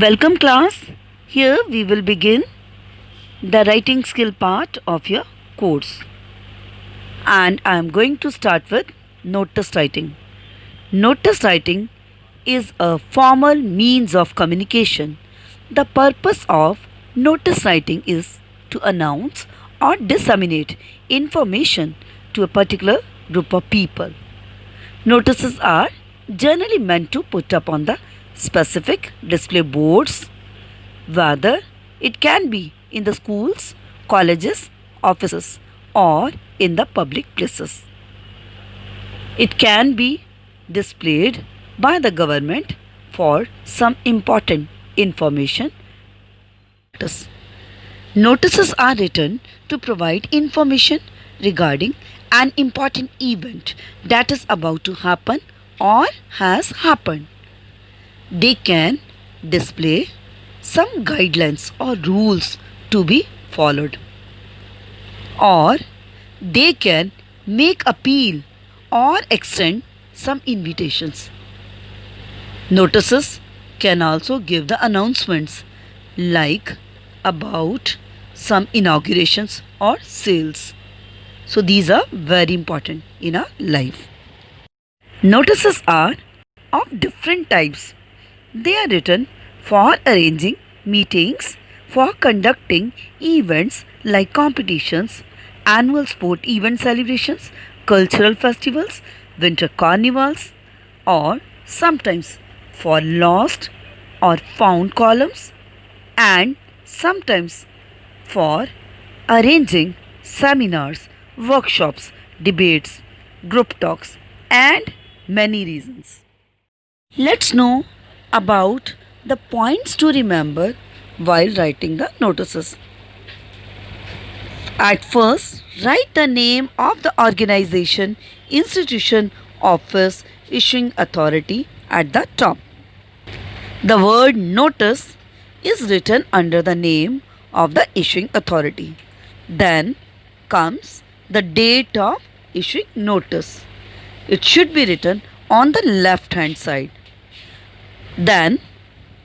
Welcome class. Here we will begin the writing skill part of your course. And I am going to start with notice writing. Notice writing is a formal means of communication. The purpose of notice writing is to announce or disseminate information to a particular group of people. Notices are generally meant to put up on the specific display boards, whether it can be in the schools, colleges, offices, or in the public places. It can be displayed by the government for some important information. Notices are written to provide information regarding an important event that is about to happen or has happened. They can display some guidelines or rules to be followed, or they can make appeal or extend some invitations. Notices can also give the announcements like about some inaugurations or sales. So these are very important in our life. Notices are of different types. They are written for arranging meetings, for conducting events like competitions, annual sport event celebrations, cultural festivals, winter carnivals, or sometimes for lost or found columns, and sometimes for arranging seminars, workshops, debates, group talks, and many reasons. Let's know about the points to remember while writing the notices. At first, write the name of the organization, institution, office, issuing authority at the top. The word notice is written under the name of the issuing authority. Then comes the date of issuing notice. It should be written on the left hand side. Then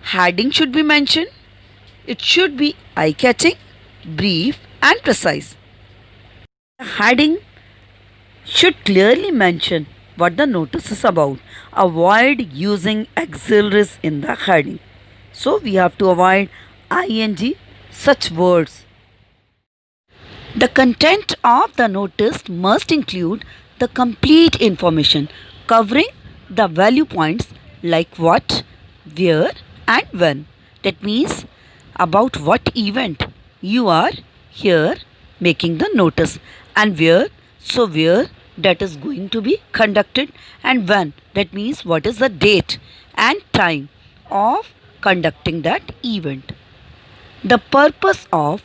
heading should be mentioned. It should be eye-catching, brief and precise. The heading should clearly mention what the notice is about. Avoid using auxiliaries in the heading. So we have to avoid ing such words. The content of the notice must include the complete information covering the value points like what, where and when. That means about what event you are here making the notice, and where, so where that is going to be conducted, and when, that means what is the date and time of conducting that event. The purpose of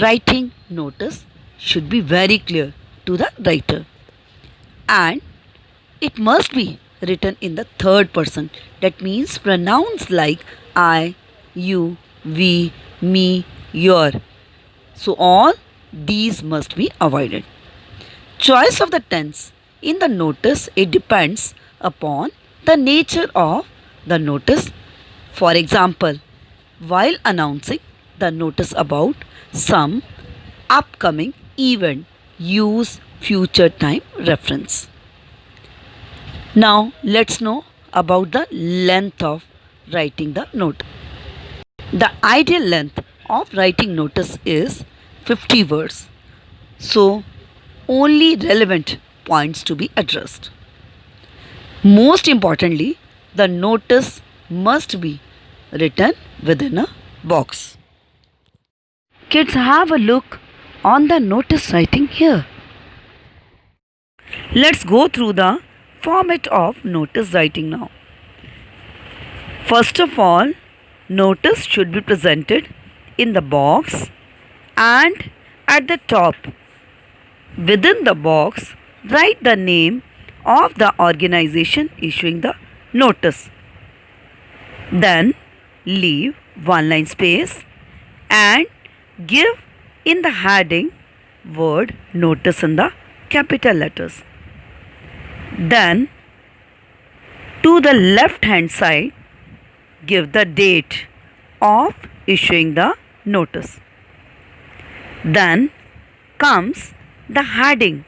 writing notice should be very clear to the writer, and it must be written in the third person. That means pronouns like I, you, we, me, your. So all these must be avoided. Choice of the tense in the notice, it depends upon the nature of the notice. For example, while announcing the notice about some upcoming event, use future time reference. Now let's know about the length of writing the note. The ideal length of writing notice is 50 words. So only relevant points to be addressed. Most importantly, the notice must be written within a box. Kids, have a look on the notice writing here. Let's go through the format of notice writing now. First of all, notice should be presented in the box, and at the top within the box write the name of the organization issuing the notice. Then leave one line space and give in the heading word notice in the capital letters. Then to the left hand side give the date of issuing the notice. Then comes the heading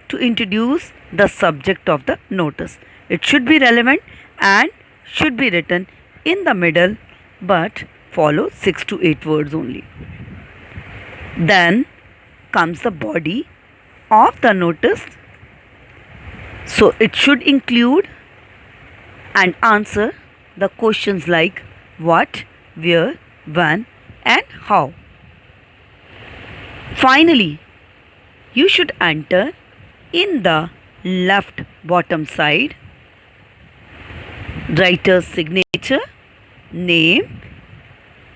to introduce the subject of the notice. It should be relevant and should be written in the middle but follow 6 to 8 words only. Then comes the body of the notice. So it should include and answer the questions like what, where, when and how. Finally, you should enter in the left bottom side writer's signature, name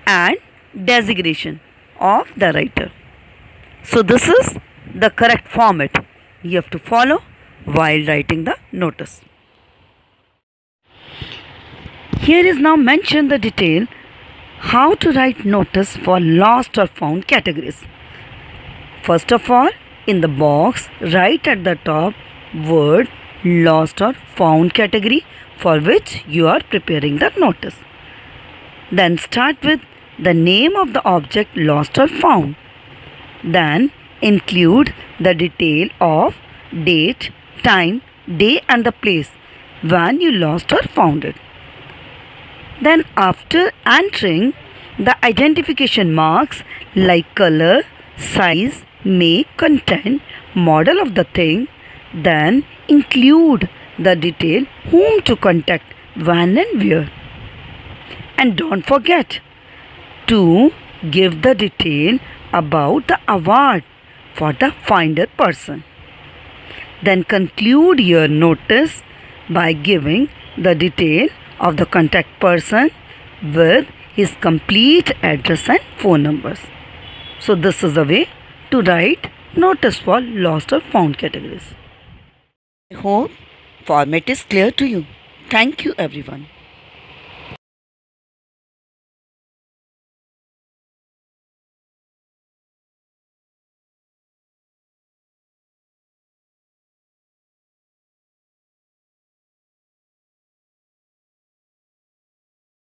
and designation of the writer. So this is the correct format you have to follow while writing the notice. Here is now mentioned the detail how to write notice for lost or found categories. First of all, in the box right at the top word lost or found category for which you are preparing the notice. Then start with the name of the object lost or found. Then include the detail of date, time, day and the place when you lost or found it. Then after entering the identification marks like color, size, make, content, model of the thing, then include the detail whom to contact, when and where. And don't forget to give the detail about the award for the finder person. Then conclude your notice by giving the detail of the contact person with his complete address and phone numbers. So this is the way to write notice for lost or found categories. I hope format is clear to you. Thank you everyone.